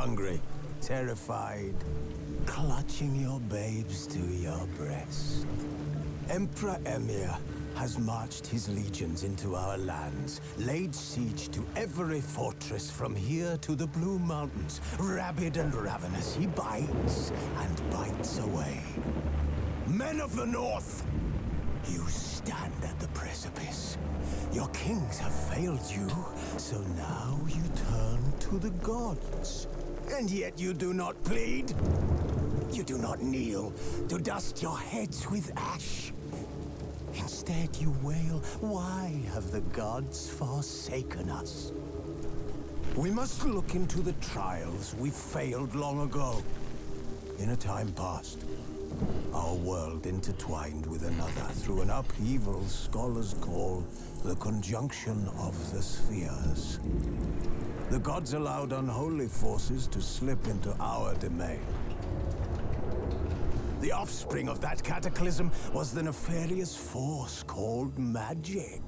hungry, terrified, clutching your babes to your breast. Emperor Emir has marched his legions into our lands, laid siege to every fortress from here to the Blue Mountains. Rabid and ravenous, he bites and bites away. Men of the North, you stand at the precipice. Your kings have failed you, so now you turn to the gods. And yet you do not plead. You do not kneel to dust your heads with ash. Instead you wail, why have the gods forsaken us? We must look into the trials we failed long ago. In a time past, our world intertwined with another through an upheaval scholars call the conjunction of the spheres. The gods allowed unholy forces to slip into our domain. The offspring of that cataclysm was the nefarious force called magic.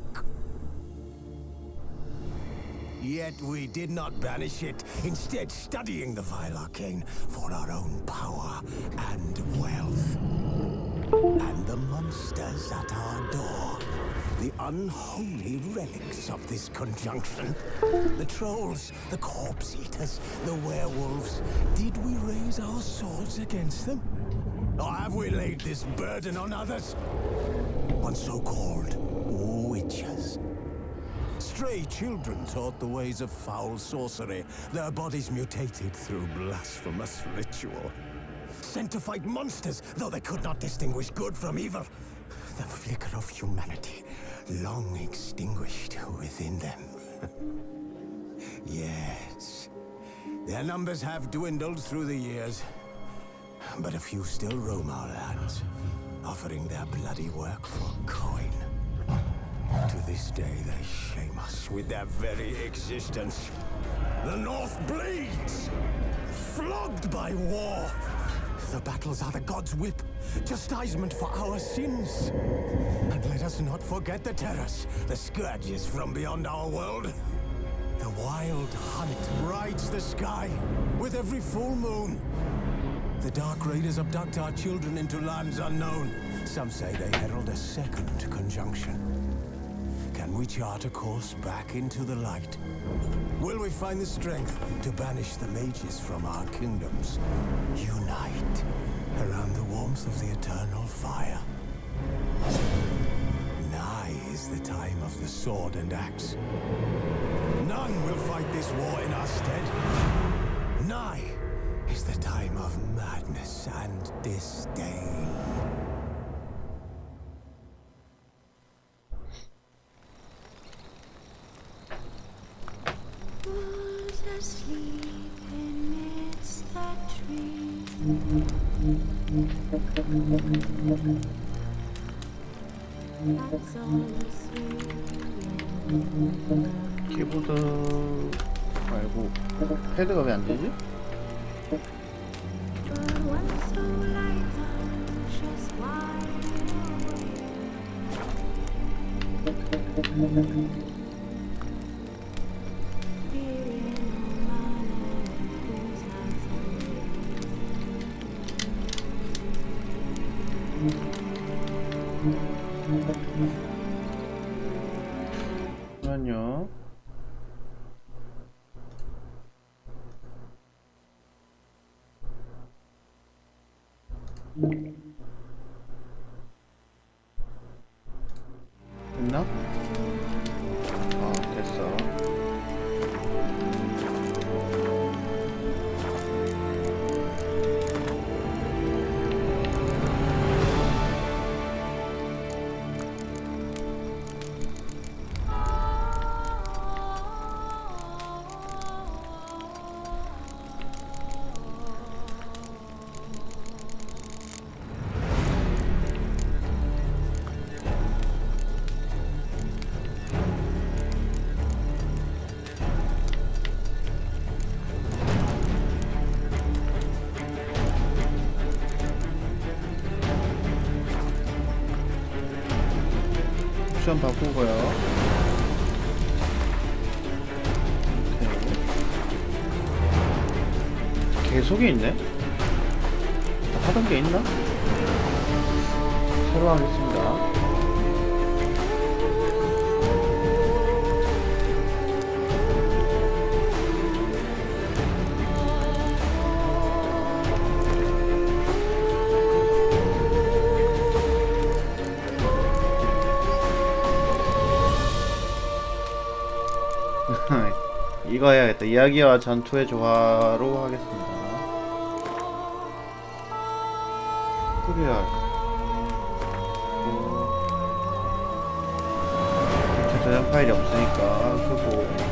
Yet we did not banish it, instead studying the vile arcane for our own power and wealth. And the monsters at our door, the unholy relics of this conjunction. The trolls, the corpse eaters, the werewolves. Did we raise our swords against them? Or have we laid this burden on others? On so-called witches. Stray children taught the ways of foul sorcery, their bodies mutated through blasphemous ritual. Sent to fight monsters, though they could not distinguish good from evil. The flicker of humanity, long extinguished within them. Yes, their numbers have dwindled through the years. But a few still roam our lands, offering their bloody work for coin. To this day, they shame us with their very existence. The North bleeds, flogged by war. The battles are the gods' whip, chastisement for our sins. And let us not forget the terrors, the scourges from beyond our world. The wild hunt rides the sky with every full moon. The Dark Raiders abduct our children into lands unknown. Some say they herald a second conjunction. Can we chart a course back into the light? Will we find the strength to banish the mages from our kingdoms? Unite around the warmth of the eternal fire. Nigh is the time of the sword and axe. None will fight this war in our stead. Nigh is the time of madness and disdain. Who's asleep amidst the trees? That's all 키보드 말고 패드가 왜 안 되지? 잠깐만요. 됐나? 아, 됐어. 옵션 바꾸고요. 오케이. 계속이 있네? 하던 게 있나? 새로 하겠습니다. 이거 해야겠다. 이야기와 전투의 조화로 하겠습니다. 튜토리얼. 제 저장 파일이 없으니까 끄고.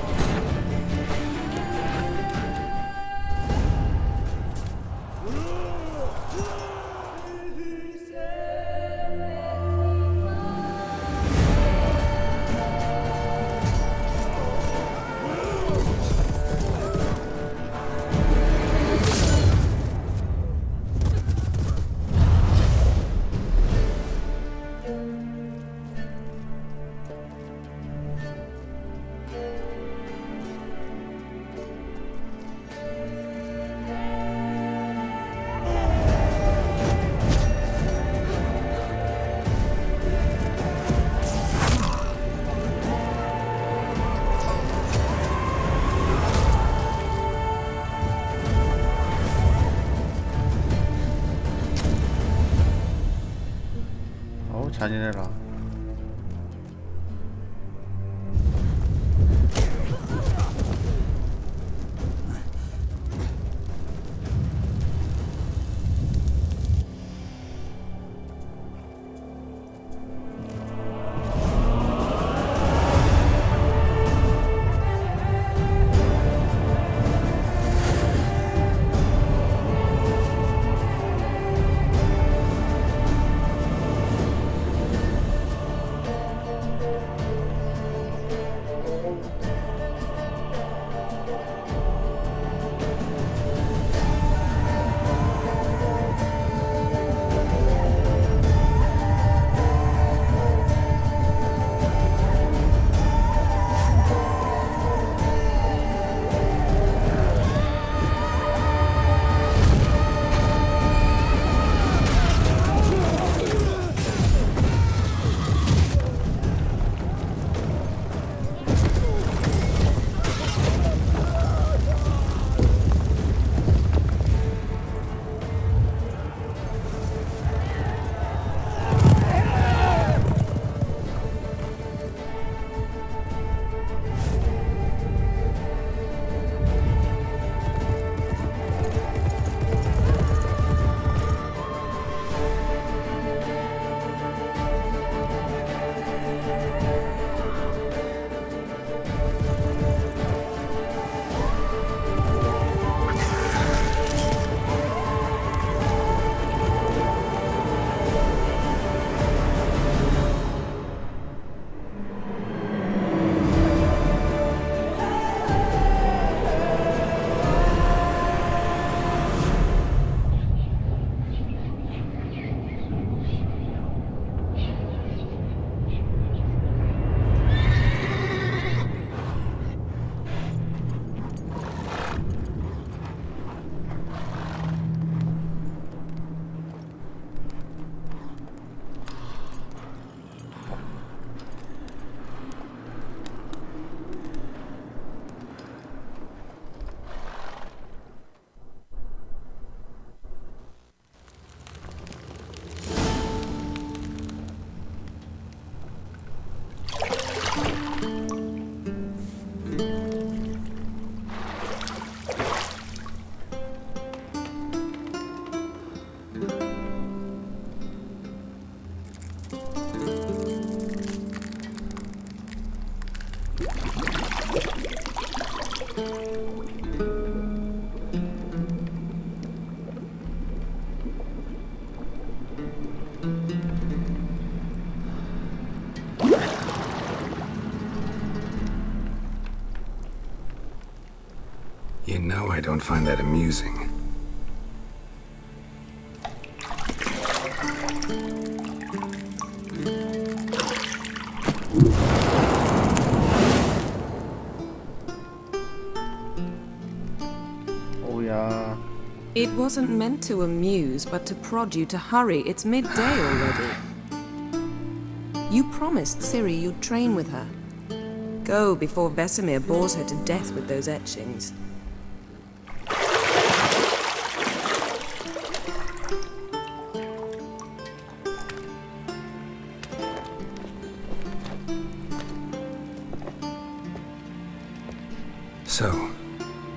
잔인해라. You know I don't find that amusing. 오야. It wasn't meant to amuse, but to prod you to hurry. It's midday already. You promised Ciri you'd train with her. Go before Vesemir bores her to death with those etchings. So,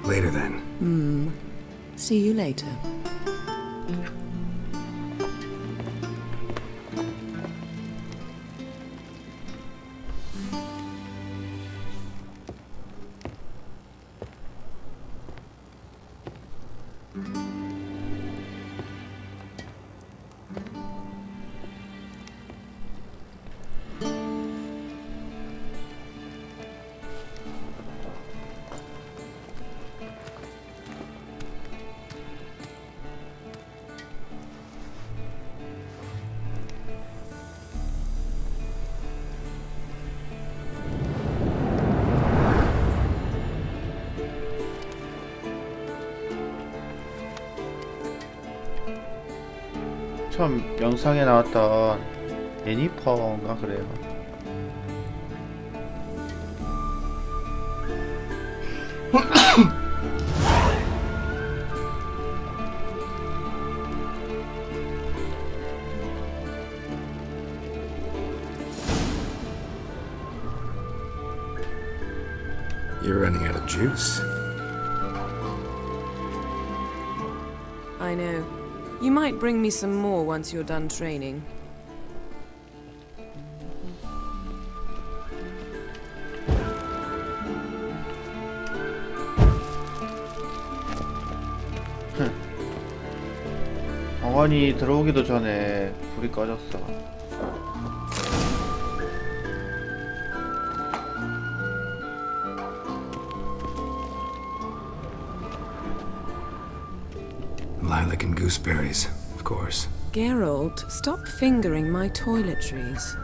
later then. See you later. 처음 영상에 나왔던 예니퍼인가 그래요. You're running out of juice. I know. You might bring me some more once you're done training. 병원이 들어오기도 전에 불이 꺼졌어. Lilac and gooseberries, of course. Geralt, stop fingering my toiletries.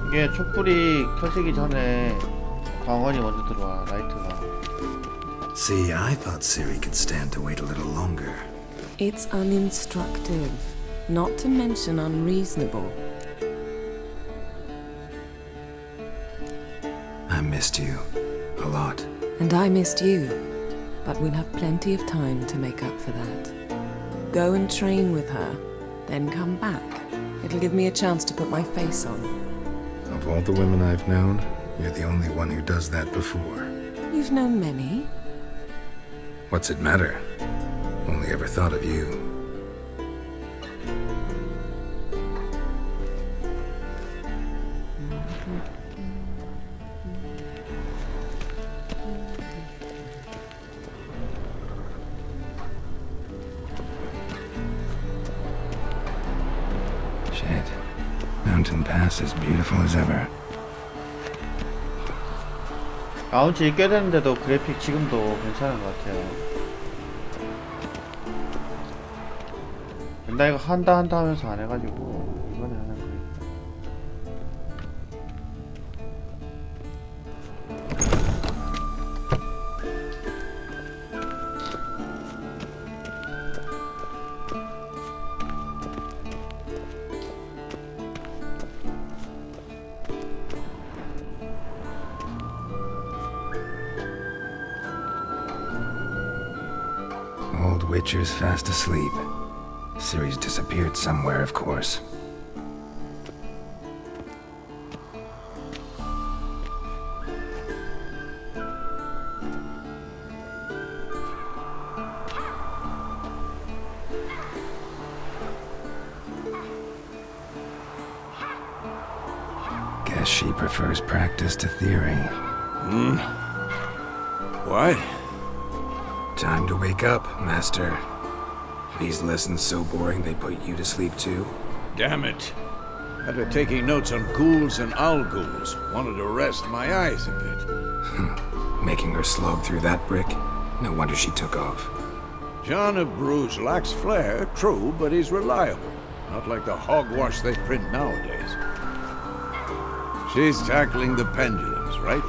이게 촛불이 켜지기 전에 광원이 먼저 들어와, 라이트가. See, I thought Ciri could stand to wait a little longer. It's uninstructive, not to mention unreasonable. I missed you a lot. And I missed you, but we'll have plenty of time to make up for that. Go and train with her, then come back. It'll give me a chance to put my face on. Of all the women I've known, you're the only one who does that before. You've known many. What's it matter? Only ever thought of you. Shit. Mountain Pass as beautiful as ever. 나온 지 꽤 됐는데도 그래픽 지금도 괜찮은 것 같아요. 나 이거 한다 하면서 안 해가지고 이번에 하는 거예요. Old Witcher's fast asleep. Ciri's disappeared somewhere, of course. Guess she prefers practice to theory. What? Time to wake up, Master. These lessons so boring they put you to sleep too? Damn it. After taking notes on ghouls and owl ghouls, wanted to rest my eyes a bit. Making her slog through that brick? No wonder she took off. John of Bruges lacks flair, true, but he's reliable. Not like the hogwash they print nowadays. She's tackling the pendulums, right?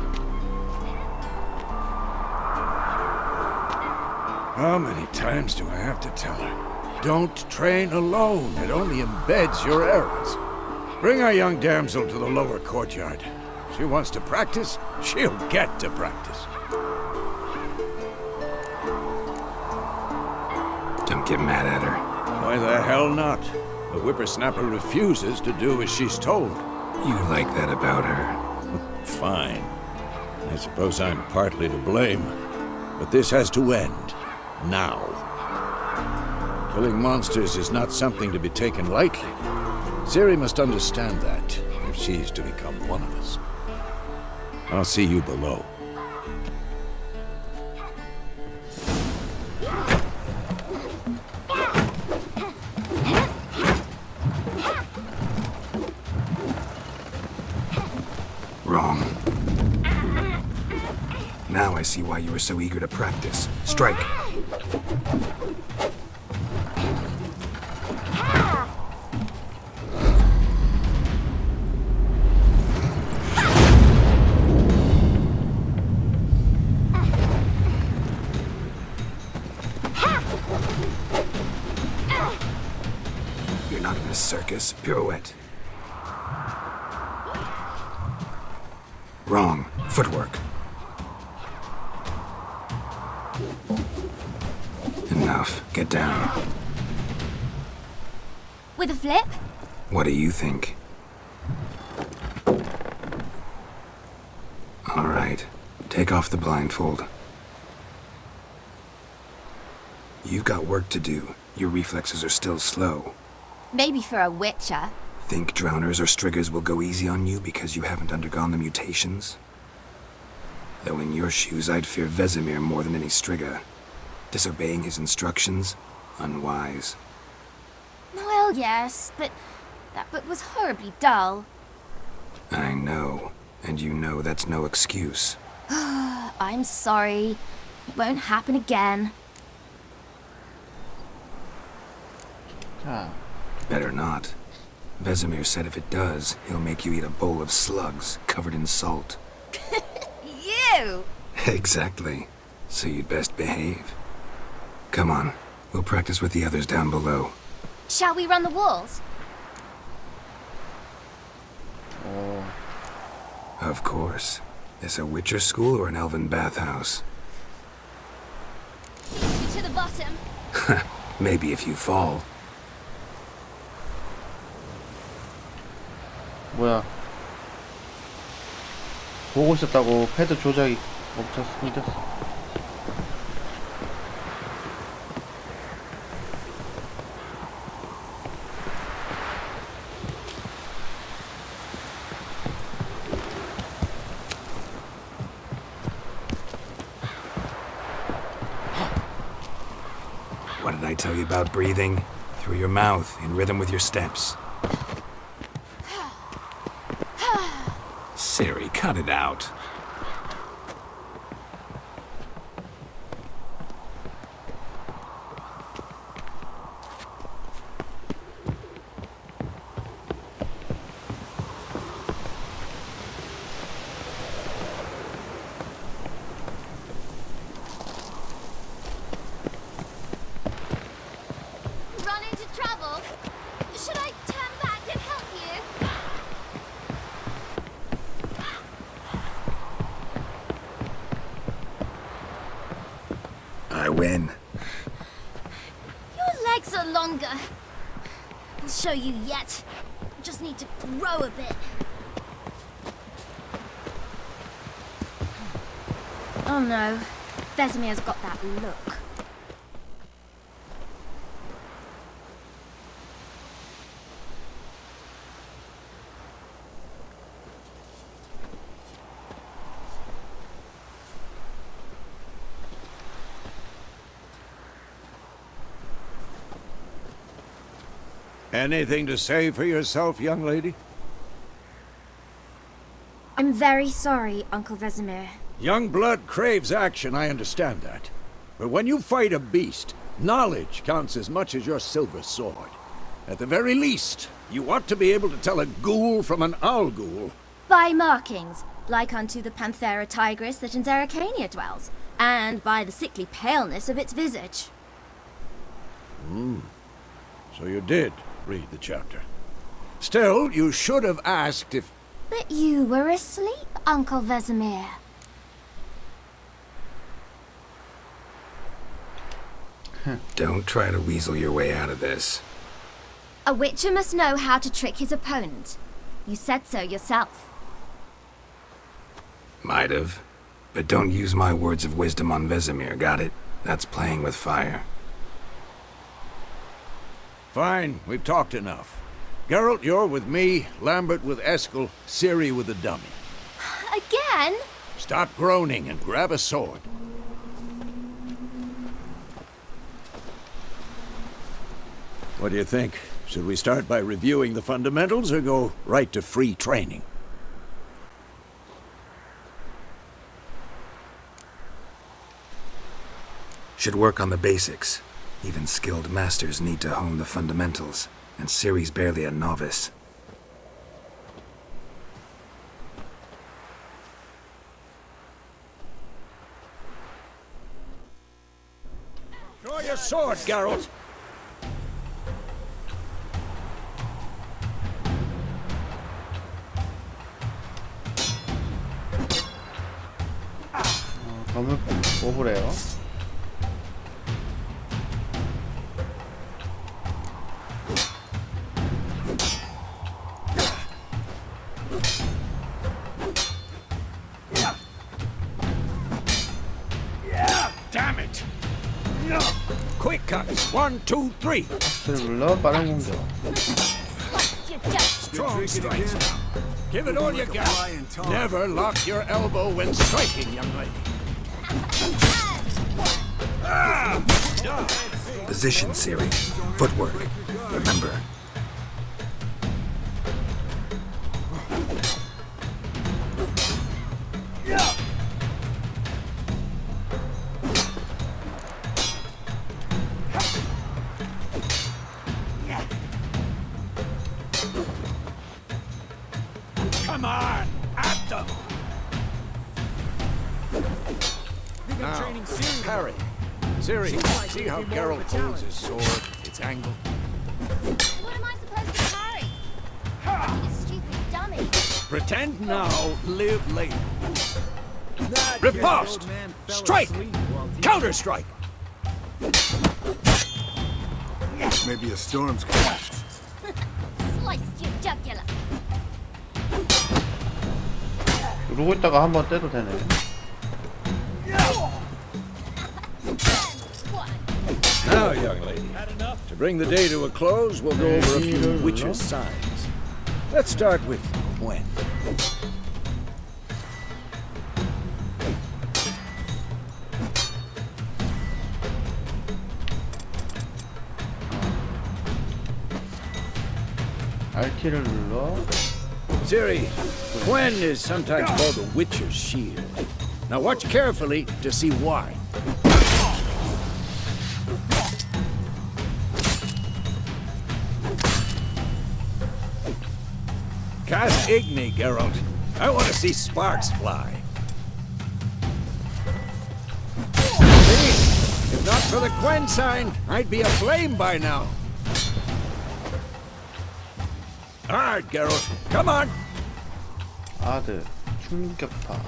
How many times do I have to tell her? Don't train alone. It only embeds your errors. Bring our young damsel to the lower courtyard. She wants to practice, she'll get to practice. Don't get mad at her. Why the hell not? The whippersnapper refuses to do as she's told. You like that about her. Fine. I suppose I'm partly to blame. But this has to end. Now. Killing monsters is not something to be taken lightly. Ciri must understand that, if she's to become one of us. I'll see you below. Wrong. Now I see why you were so eager to practice. Strike. You're not in a circus. Pirouette. Wrong. Footwork. Enough. Get down. With a flip? What do you think? All right. Take off the blindfold. You've got work to do. Your reflexes are still slow. Maybe for a witcher. Think drowners or striggers will go easy on you because you haven't undergone the mutations? Though in your shoes, I'd fear Vesemir more than any strigger. Disobeying his instructions? Unwise. Well, yes, but that book was horribly dull. I know. And you know that's no excuse. I'm sorry. It won't happen again. 자, Better not. Vesemir said if it does, he'll make you eat a bowl of slugs covered in salt. You! Exactly. So you'd best behave. Come on. We'll practice with the others down below. Shall we run the walls? 어, Of course. This a Witcher school or an elven bathhouse? To the bottom. Maybe if you fall. 뭐야? 보고 있었다고 패드 조작이 멈췄습니다. What did I tell you about breathing? Through your mouth, in rhythm with your steps. Ciri, cut it out. Run into trouble? Should I turn back and help you? I win. Your legs are longer. I'll show you yet. Just need to grow a bit. Oh no. Vesemir's got that look. Anything to say for yourself, young lady? I'm very sorry, Uncle Vesemir. Young blood craves action, I understand that. But when you fight a beast, knowledge counts as much as your silver sword. At the very least, you ought to be able to tell a ghoul from an owl ghoul. By markings, like unto the Panthera tigris that in Zeracania dwells, and by the sickly paleness of its visage. So you did read the chapter. Still, you should have asked if... But you were asleep, Uncle Vesemir. Don't try to weasel your way out of this. A witcher must know how to trick his opponent. You said so yourself. Might have. But don't use my words of wisdom on Vesemir, got it? That's playing with fire. Fine, we've talked enough. Geralt, you're with me, Lambert with Eskel, Ciri with the dummy. Again? Stop groaning and grab a sword. What do you think? Should we start by reviewing the fundamentals or go right to free training? Should work on the basics. Even skilled masters need to hone the fundamentals, and Ciri's barely a novice. Draw your sword, Geralt! 검을 뽑으래요. Damn it! Quick cuts! 1, 2, 3! X를 눌러 빠른 공격. Strong strikes now. Give it all you got. Never lock your elbow when striking, young lady. Position, Ciri. Footwork. Remember. Come on, at them! Now, parry. Ciri, see how Geralt holds his sword, its angle? What am I supposed to carry? You stupid dummy. Pretend now, live later. Riposte! Strike! Counter-strike! Maybe a storm's coming. Sliced your jugular. 누르고 있다가 한번 떼도 되네. Now, young lady, to bring the day to a close, we'll go over a few witcher signs. Let's start with Gwen. RT를 눌러. Ciri, Gwen is sometimes called the Witcher's Shield. Now watch carefully to see why. Cast Igni, Geralt. I want to see sparks fly. See? If not for the Gwen sign, I'd be aflame by now. All right, Geralt. Come on. 아드 충격파.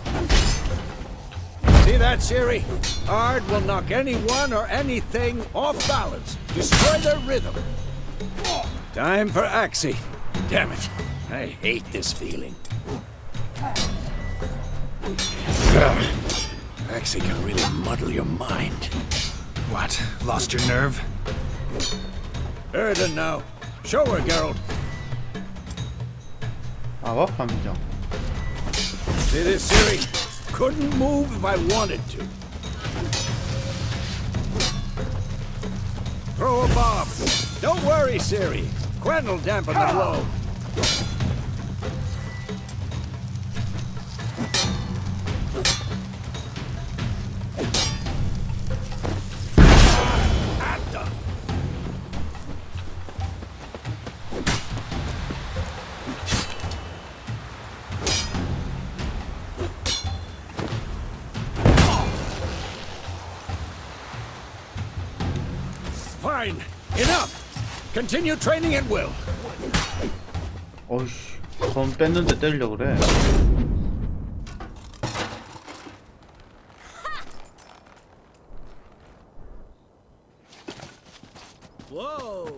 See that, Ciri? Ard will knock anyone or anything off balance. Destroy their rhythm. Time for Axie. Damn it. I hate this feeling. Axie can really muddle your mind. What? Lost your nerve? Erden now. Show her, Geralt. 마법 함정. See this, Ciri? Couldn't move if I wanted to. Throw a bomb. Don't worry, Ciri. Gwen will dampen the blow. Fine. Enough. Continue training at will. 어이씨, 손 뺐는데 때리려고 그래. Whoa!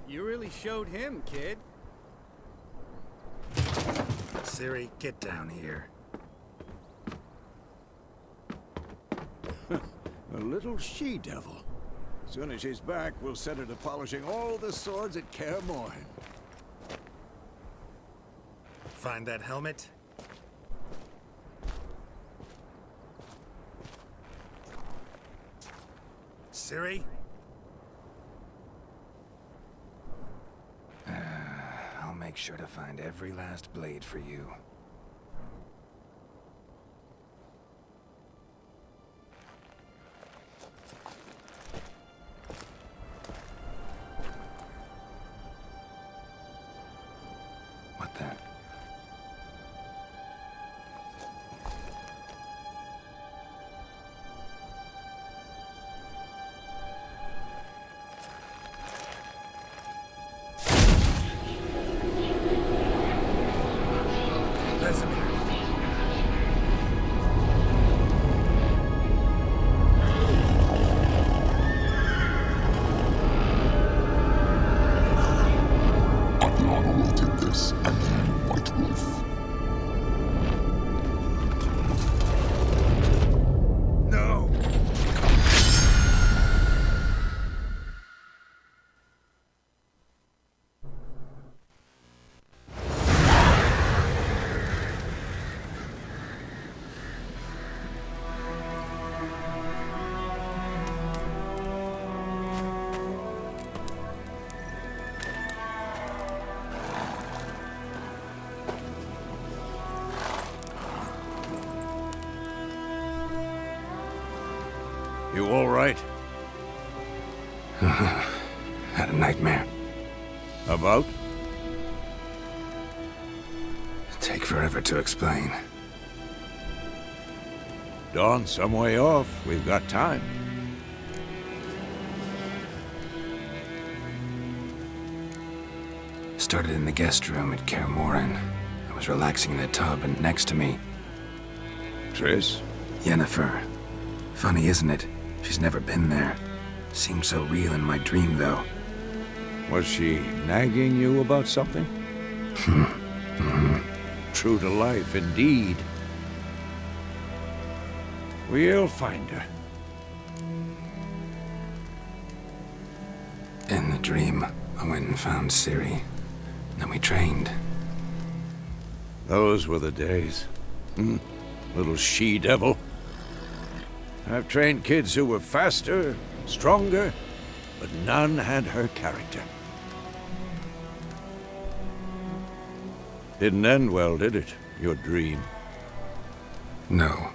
You really showed him, kid. Siri, get down here. A little she-devil. As soon as she's back, we'll set her to polishing all the swords at Kaer Morhen. Find that helmet? Siri? I'll make sure to find every last blade for you. What then? You all right? Had a nightmare. About? Take forever to explain. Dawn's some way off. We've got time. Started in the guest room at Kaer Morhen. I was relaxing in the tub, and next to me, Triss? Yennefer. Funny, isn't it? She's never been there. Seemed so real in my dream, though. Was she nagging you about something? True to life, indeed. We'll find her. In the dream, I went and found Ciri. Then we trained. Those were the days. Little she-devil. I've trained kids who were faster, stronger, but none had her character. Didn't end well, did it? Your dream? No.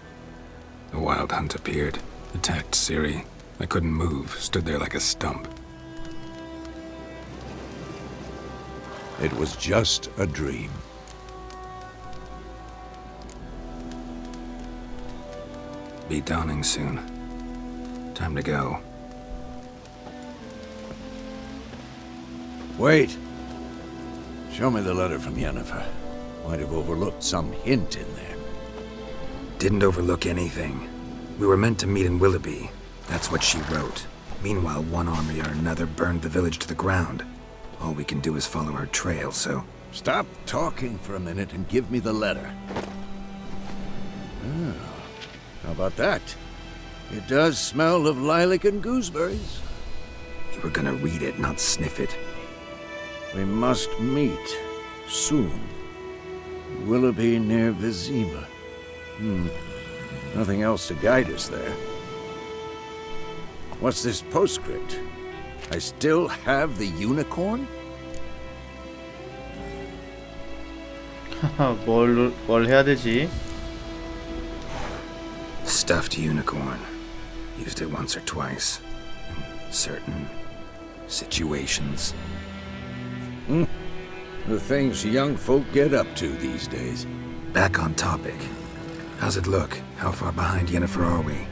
The Wild Hunt appeared, attacked Ciri. I couldn't move, stood there like a stump. It was just a dream. Be dawning soon. Time to go. Wait. Show me the letter from Yennefer. Might have overlooked some hint in there. Didn't overlook anything. We were meant to meet in Willoughby. That's what she wrote. Meanwhile, one army or another burned the village to the ground. All we can do is follow her trail, so... Stop talking for a minute and give me the letter. How about that? It does smell of lilac and gooseberries. You were gonna read it, not sniff it. We must meet soon. Willoughby near Vizima. Nothing else to guide us there. What's this postscript? I still have the unicorn? 뭘 해야 되지? Stuffed unicorn. Used it once or twice. In certain situations. The things young folk get up to these days. Back on topic. How's it look? How far behind Yennefer are we?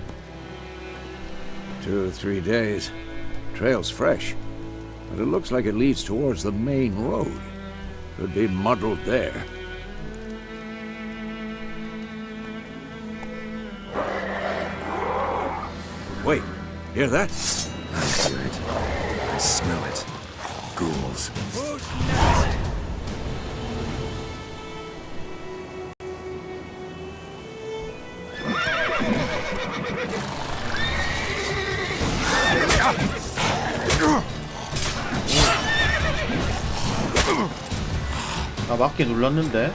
2 or 3 days. Trail's fresh, but it looks like it leads towards the main road. Could be muddled there. Wait, hear that? I hear it. I smell it. Ghouls. 아, 맞게 눌렀는데.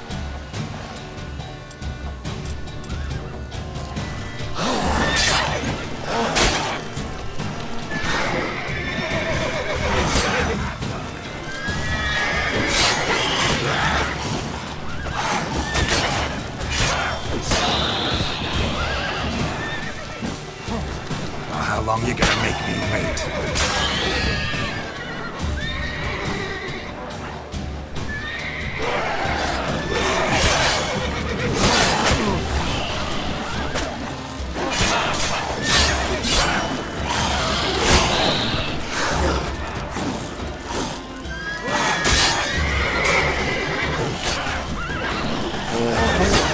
How long you gonna make me wait?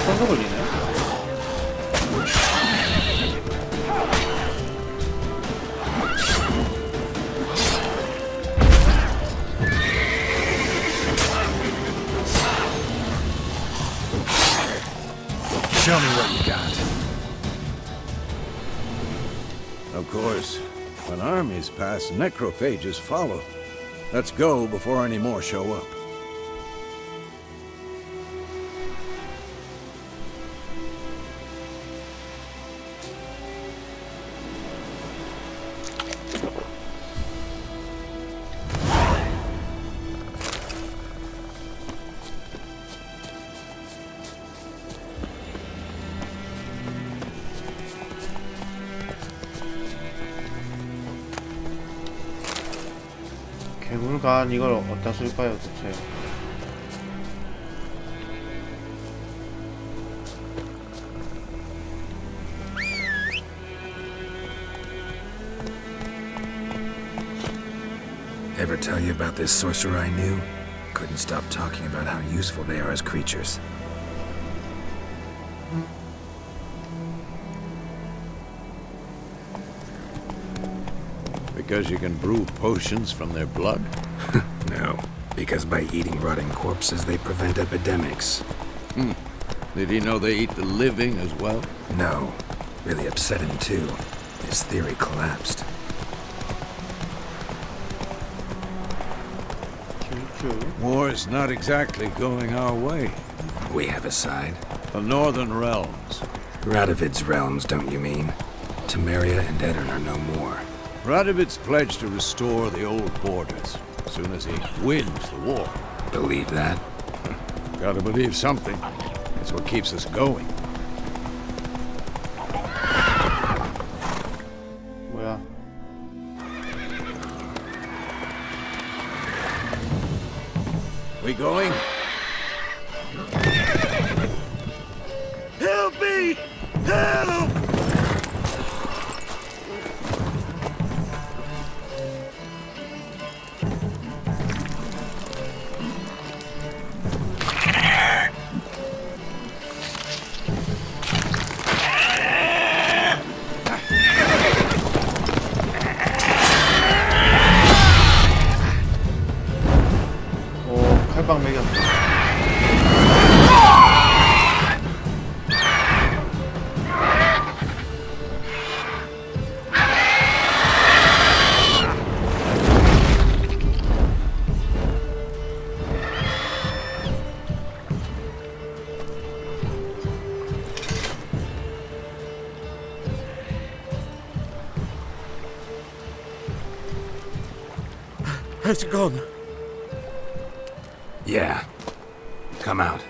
선거 걸리네. Show me what you got. Of course, when armies pass, necrophages follow. Let's go before any more show up. 괴물간 이걸 어디다 쓸까요, 도대체? Ever tell you about this sorcerer I knew? Couldn't stop talking about how useful they are as creatures. Because you can brew potions from their blood? No, because by eating rotting corpses, they prevent epidemics. Did he know they eat the living as well? No, really upset him too. His theory collapsed. War's not exactly going our way. We have a side. The Northern Realms. Radovid's realms, don't you mean? Temeria and Edirn are no more. Radovid's pledged to restore the old borders as soon as he wins the war. Believe that? Gotta believe something. It's what keeps us going. 뭐야? We going? Help me! Help! 칼빵 매겼어. It's gone. Yeah. Come out.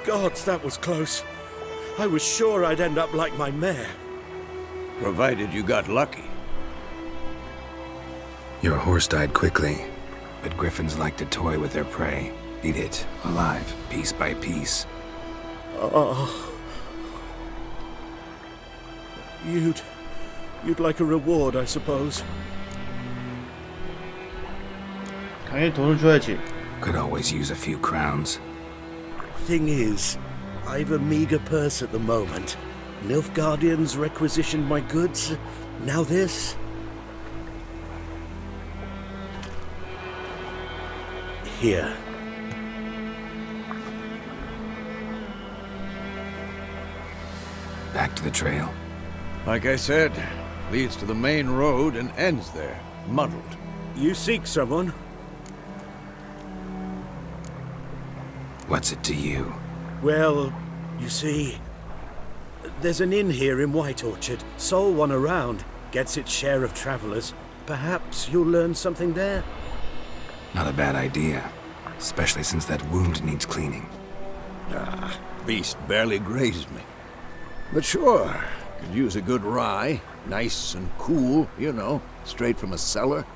Gods, that was close. I was sure I'd end up like my mare. Provided you got lucky. Your horse died quickly, but griffins like to toy with their prey. Eat it, alive, piece by piece. Oh. You'd like a reward, I suppose. 당연히 돈을 줘야지. Could always use a few crowns. Thing is, I've a meager purse at the moment. Nilfgaardians requisitioned my goods. Now this. Here. Back to the trail. Like I said, leads to the main road and ends there, muddled. You seek someone? What's it to you? Well, you see, there's an inn here in White Orchard. Sole one around. Gets its share of travelers. Perhaps you'll learn something there? Not a bad idea. Especially since that wound needs cleaning. Ah, beast barely grazed me. But sure, could use a good rye. Nice and cool, you know, straight from a cellar.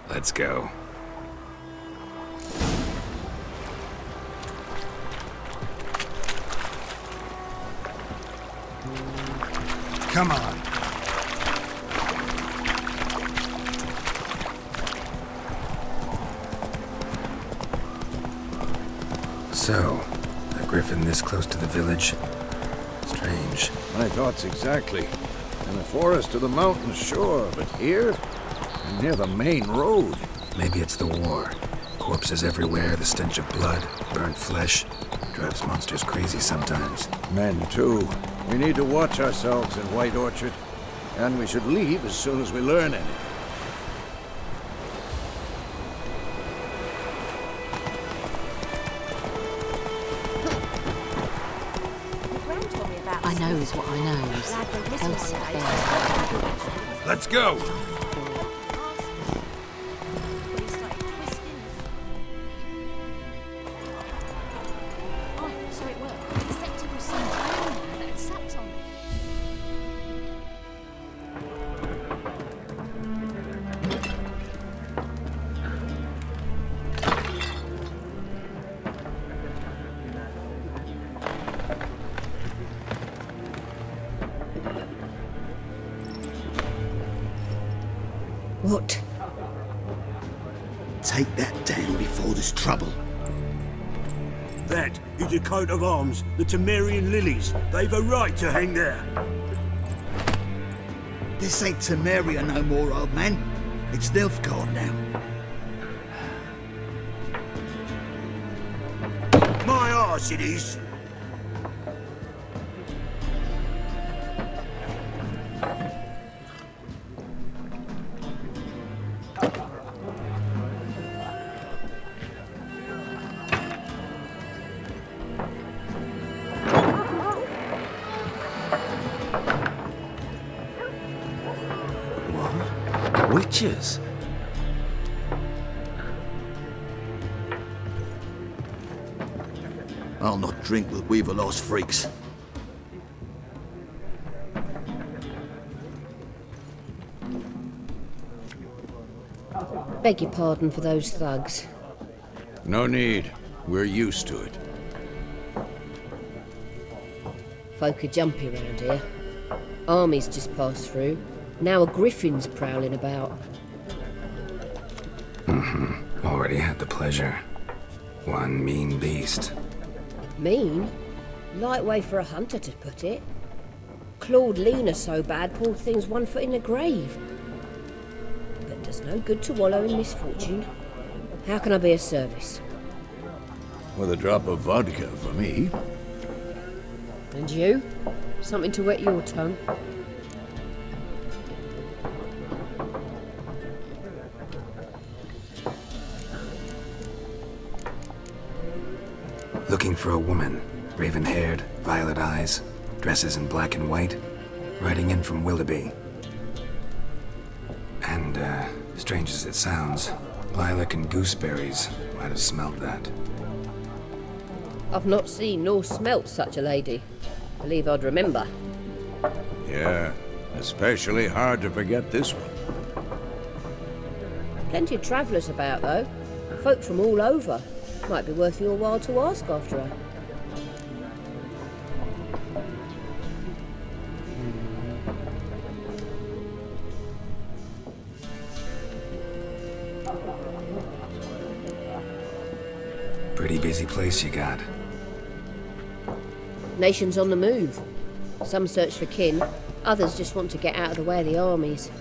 Let's go. Come on. So, a griffin this close to the village? Strange. My thoughts exactly. In the forest or the mountains, sure, but here? And near the main road. Maybe it's the war. Corpses everywhere, the stench of blood, burnt flesh. Drives monsters crazy sometimes. Men, too. We need to watch ourselves in White Orchard. And we should leave as soon as we learn anything. I knows what I knows. Else it fails. Let's go! What? Take that down before there's trouble. That is a coat of arms, the Temerian lilies. They've a right to hang there. This ain't Temeria no more, old man. It's Nilfgaard now. My arse it is. Witches? I'll not drink with Weaverlost freaks. Beg your pardon for those thugs. No need. We're used to it. Folk are jumpy round here. Armies just passed through. Now a griffin's prowling about. Already had the pleasure. One mean beast. Mean? Light way for a hunter to put it. Clawed Lena so bad, poor thing's 1 foot in the grave. But does no good to wallow in misfortune. How can I be of service? With a drop of vodka for me. And you? Something to wet your tongue? Looking for a woman. Raven-haired, violet eyes, dresses in black and white. Riding in from Willoughby. And, strange as it sounds, lilac and gooseberries might have smelled that. I've not seen nor smelt such a lady. Believe I'd remember. Yeah, especially hard to forget this one. Plenty of travellers about, though. Folk from all over. Might be worth your while to ask after her. crazy place you got. Nations on the move. Some search for kin, others just want to get out of the way of the armies.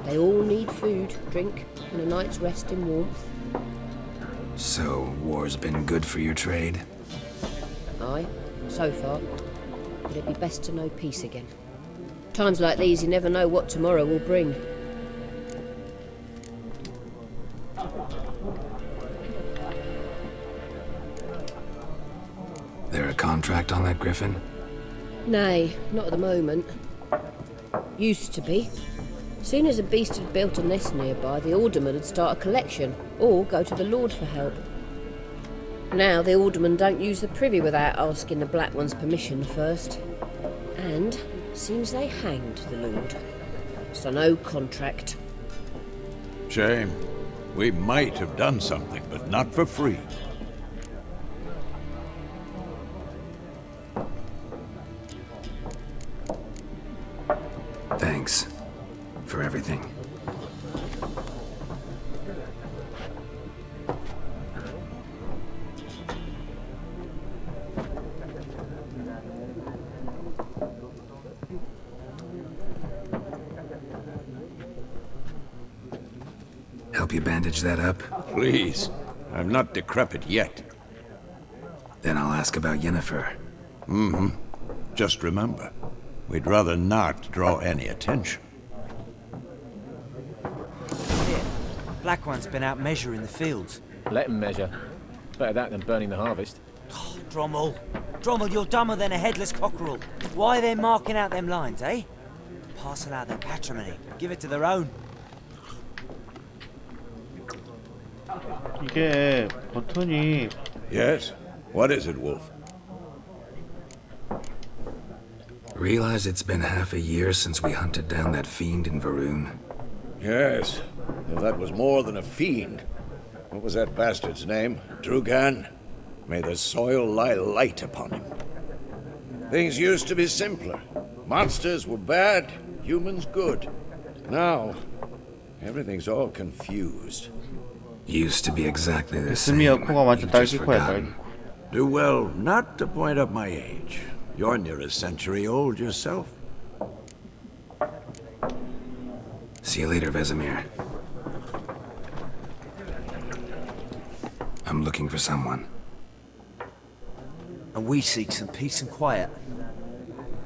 They all need food, drink, and a night's rest in warmth. So, war's been good for your trade? Aye, so far. But it'd be best to know peace again. Times like these, you never know what tomorrow will bring. There a contract on that griffin? Nay, not at the moment. Used to be. Soon as a beast had built a nest nearby, the alderman would start a collection, or go to the Lord for help. Now the aldermen don't use the privy without asking the Black One's permission first. And seems they hanged the Lord. So no contract. Shame. We might have done something, but not for free. Thanks for everything. Help you bandage that up? Please. I'm not decrepit yet. Then I'll ask about Yennefer. Mm-hmm. Just remember, we'd rather not draw any attention. Black One's been out measuring the fields. Let him measure. Better that than burning the harvest. Oh, Drommel. Drommel, you're dumber than a headless cockerel. Why are they marking out them lines, eh? Parcel out their patrimony. Give it to their own. 이게 버튼이 Yes? What is it, Wolf? Realize it's been half a year since we hunted down that fiend in Varun? Yes. Well, that was more than a fiend. What was that bastard's name? Drugan? May the soil lie light upon him. Things used to be simpler. Monsters were bad, humans good. Now, everything's all confused. Used to be exactly the same. 스미어 코가 완전 You've just 딸기 코야, forgotten. 딸기. Do well not to point up my age. You're near a century old yourself. See you later, Vesemir. I'm looking for someone. And we seek some peace and quiet.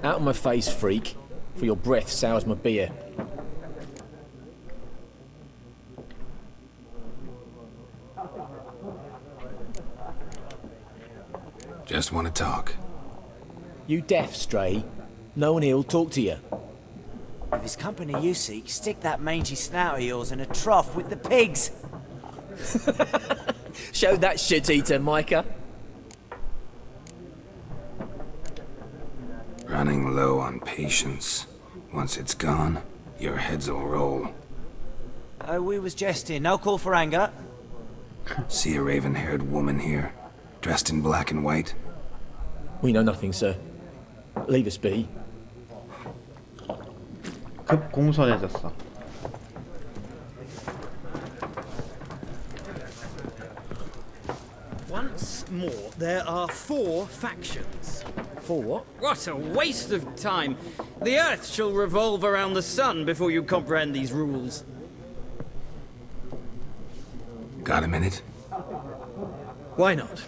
Out of my face, freak. For your breath sours my beer. Just want to talk. You deaf, Stray? No one here'll talk to you. If it's company you seek, stick that mangy snout of yours in a trough with the pigs. Show that shit-eater, Micah. Running low on patience. Once it's gone, your heads will roll. We was jesting. No call for anger. See a raven-haired woman here, dressed in black and white? We know nothing, sir. Leave us be. 급 공손해졌어. Once more, there are 4 factions. For what? What a waste of time! The Earth shall revolve around the sun before you comprehend these rules. Got a minute? Why not?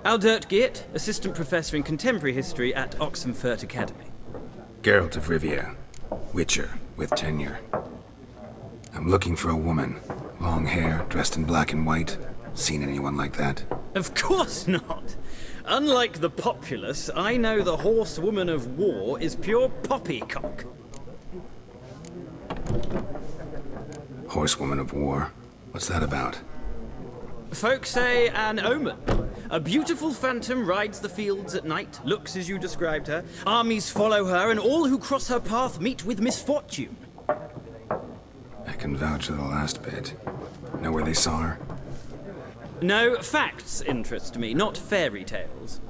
Aldert Geert, Assistant Professor in Contemporary History at Oxenfurt Academy. Geralt of Rivia, Witcher with tenure. I'm looking for a woman. Long hair, dressed in black and white. Seen anyone like that? Of course not! Unlike the populace, I know the horsewoman of war is pure poppycock. Horsewoman of war? What's that about? Folk say an omen. A beautiful phantom rides the fields at night, looks as you described her. Armies follow her, and all who cross her path meet with misfortune. I can vouch for the last bit. Know where they saw her? No, facts interest me, not fairy tales.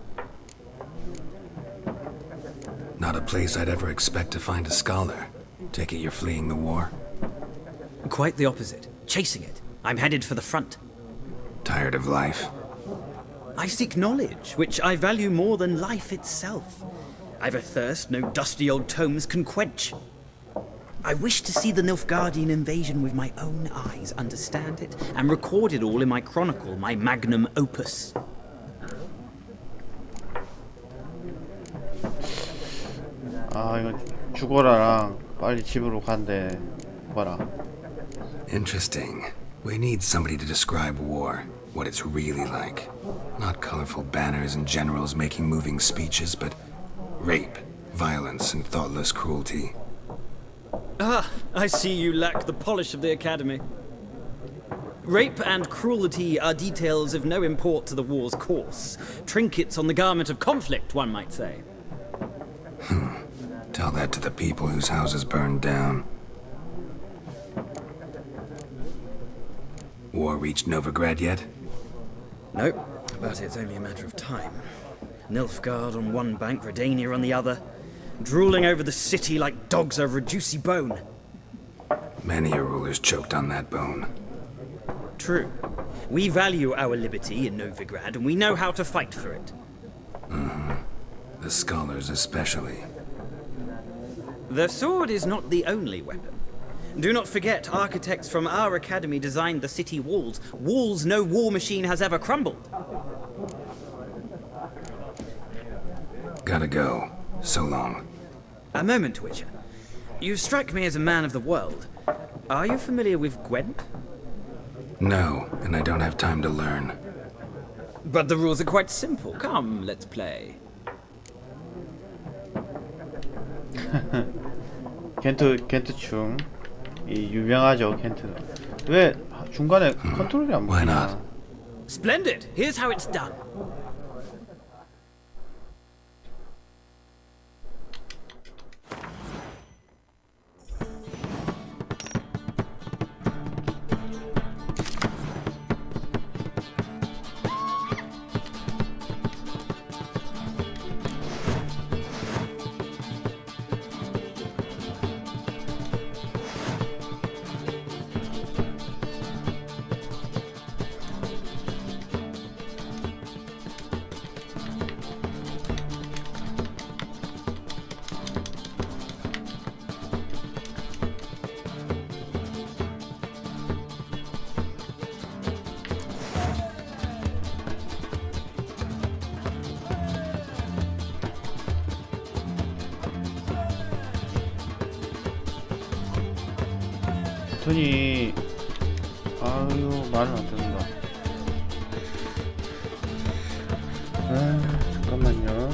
Not a place I'd ever expect to find a scholar. Take it you're fleeing the war? Quite the opposite. Chasing it. I'm headed for the front. Tired of life? I seek knowledge, which I value more than life itself. I've a thirst no dusty old tomes can quench. I wish to see the Nilfgaardian invasion with my own eyes, understand it, and record it all in my chronicle, my magnum opus. 아, 이거 죽어라랑 빨리 집으로 간대. 봐라. Interesting. We need somebody to describe war, what it's really like. Not colorful banners and generals making moving speeches, but rape, violence, and thoughtless cruelty. Ah, I see you lack the polish of the Academy. Rape and cruelty are details of no import to the war's course. Trinkets on the garment of conflict, one might say. Tell that to the people whose houses burned down. War reached Novigrad yet? Nope, but it's only a matter of time. Nilfgaard on one bank, Redania on the other, drooling over the city like dogs over a juicy bone. Many a ruler's choked on that bone. True. We value our liberty in Novigrad, and we know how to fight for it. The scholars especially. The sword is not the only weapon. Do not forget, architects from our academy designed the city walls. Walls no war machine has ever crumbled. Gotta go. So long. A moment, Witcher. You strike me as a man of the world. Are you familiar with Gwent? No, and I don't have time to learn. But the rules are quite simple. Come, let's play. 켄트충. 이 유명하죠, 켄트가. 왜 중간에 컨트롤이 안 Why 보이냐? not? Splendid! Here's how it's done. 버튼이 아유 말을 안 듣는다. 아 잠깐만요.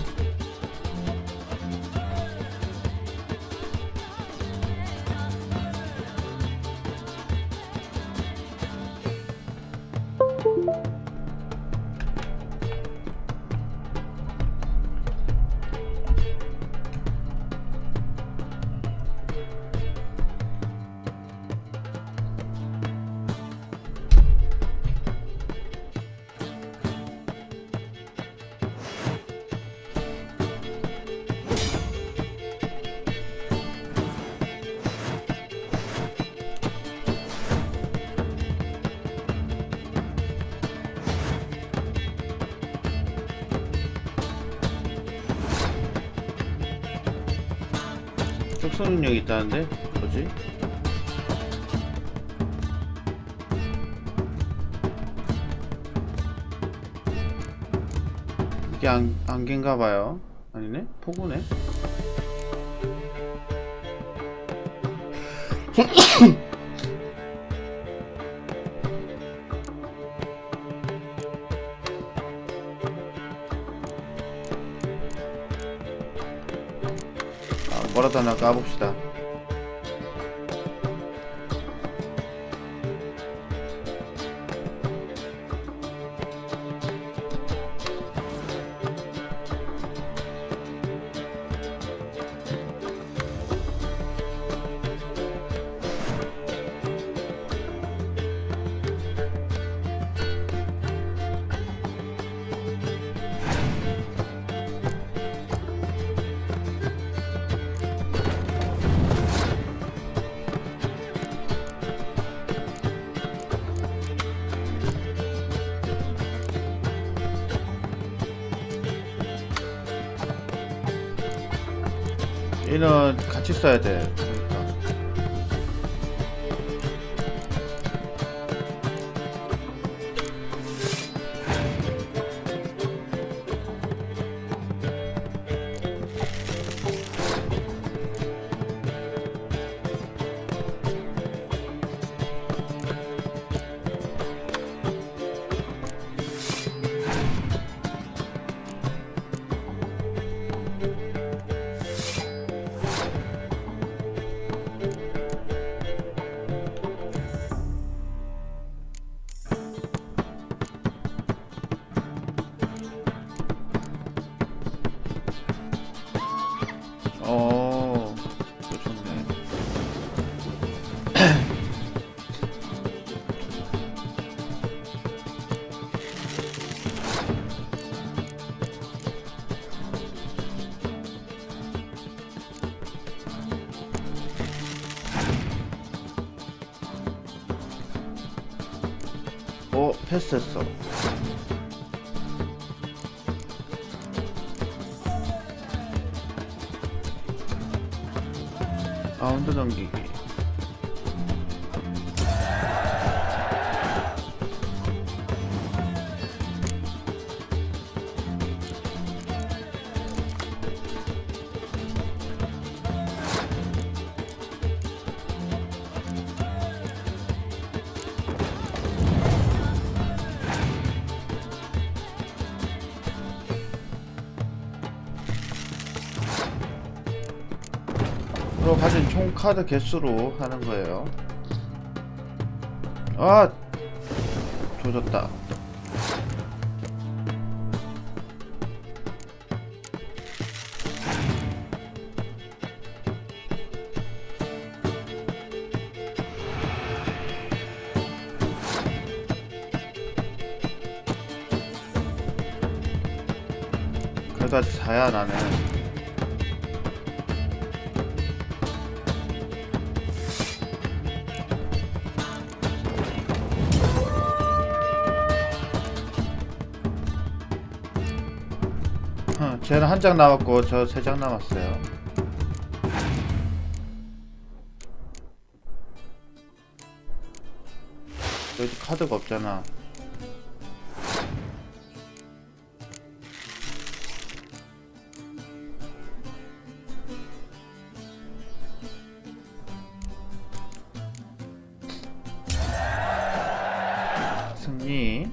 촉수 능력이 있다는데? 뭐지? 이게 안개인가봐요. 아니네? 폭우네? 뭐라도 하나 까봅시다. 얘는 같이 써야 돼. 그러니까. 그거 좋네. 패스했어. 라운드 넘기기. 프로 가진 총 카드 개수로 하는 거예요. 아! 조졌다. 그래도 아직 4야 나는. 쟤는 한 장 남았고 저 3장 남았어요. 여기 카드가 없잖아. 승리.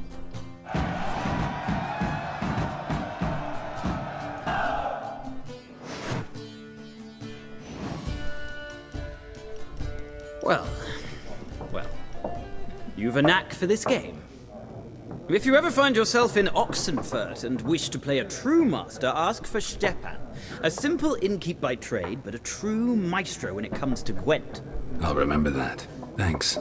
Well, you've a knack for this game. If you ever find yourself in Oxenfurt and wish to play a true master, ask for Stepan. A simple innkeep by trade, but a true maestro when it comes to Gwent. I'll remember that. Thanks.